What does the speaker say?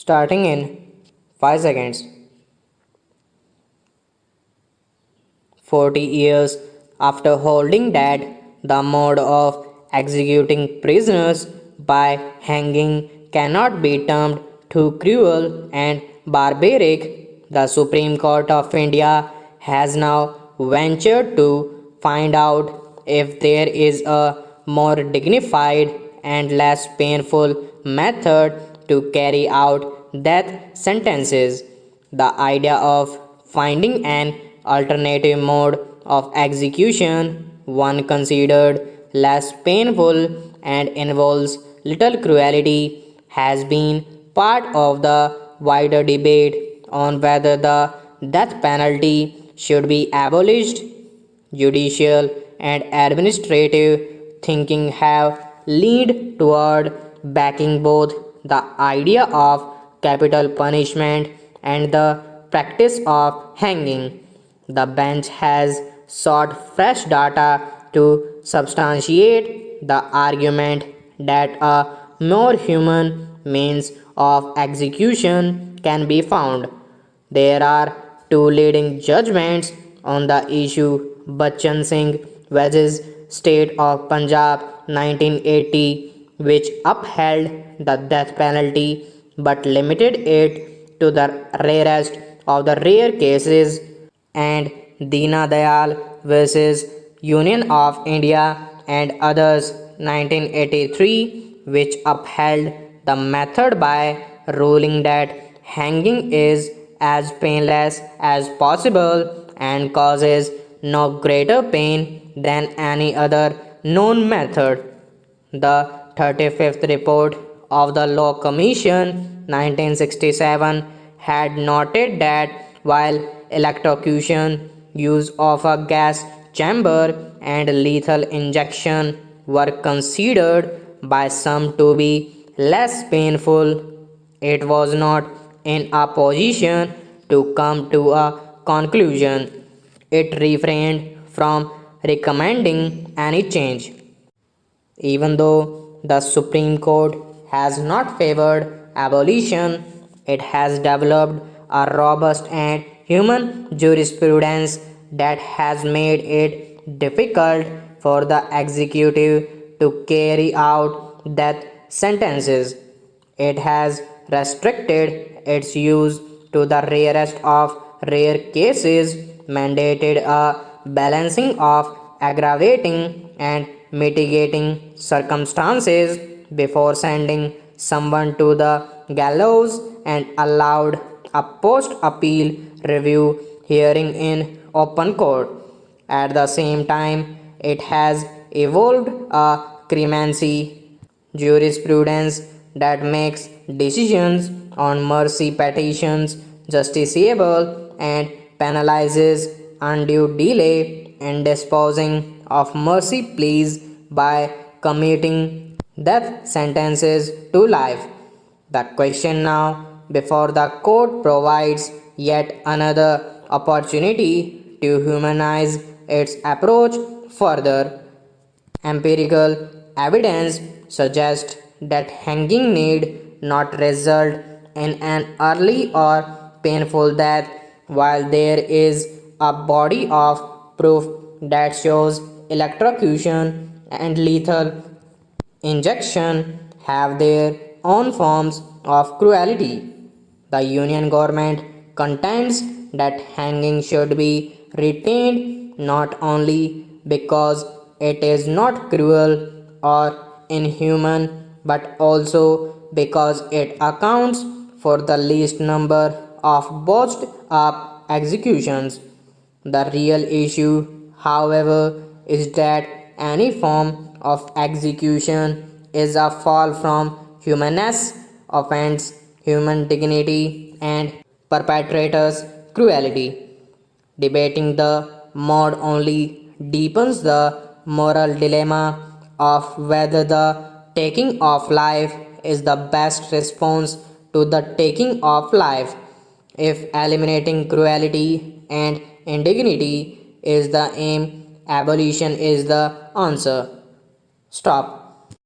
starting in 5 seconds. 40 years after holding dead, the mode of executing prisoners by hanging cannot be termed too cruel and barbaric. The Supreme Court of India has now ventured to find out if there is a more dignified and less painful method to carry out death sentences. The idea of finding an alternative mode of execution, one considered less painful and involves little cruelty, has been part of the wider debate on whether the death penalty should be abolished. Judicial and administrative thinking have leaned toward backing both the idea of capital punishment and the practice of hanging. The bench has sought fresh data to substantiate the argument that a more human means of execution can be found. There are two leading judgments on the issue: Bachchan Singh vs. State of Punjab 1980, which upheld the death penalty but limited it to the rarest of the rare cases, and Dina Dayal vs. Union of India and others 1983, which upheld the method by ruling that hanging is as painless as possible and causes no greater pain than any other known method. The 35th report of the Law Commission 1967 had noted that while electrocution, use of a gas chamber, and lethal injection were considered by some to be less painful, it was not in a position to come to a conclusion. It refrained from recommending any change. Even though the Supreme Court has not favored abolition, it has developed a robust and human jurisprudence that has made it difficult for the executive to carry out death sentences. It has restricted its use to the rarest of rare cases, mandated a balancing of aggravating and mitigating circumstances before sending someone to the gallows, and allowed a post appeal review hearing in open court. At the same time, it has evolved a clemency jurisprudence that makes decisions on mercy petitions justiciable and penalizes undue delay in disposing of mercy pleas by commuting death sentences to life. The question now before the court provides yet another opportunity to humanize its approach further. Empirical evidence suggests that hanging need not result in an early or painful death, while there is a body of proof that shows electrocution and lethal injection have their own forms of cruelty. The Union government contends that hanging should be retained not only because it is not cruel or inhuman, but also because it accounts for the least number of botched up executions. The real issue, however, is that any form of execution is a fall from humanness, offends human dignity, and perpetrators' cruelty. Debating the mode only deepens the moral dilemma of whether the taking of life is the best response to the taking of life. If eliminating cruelty and indignity is the aim, abolition is the answer. Stop.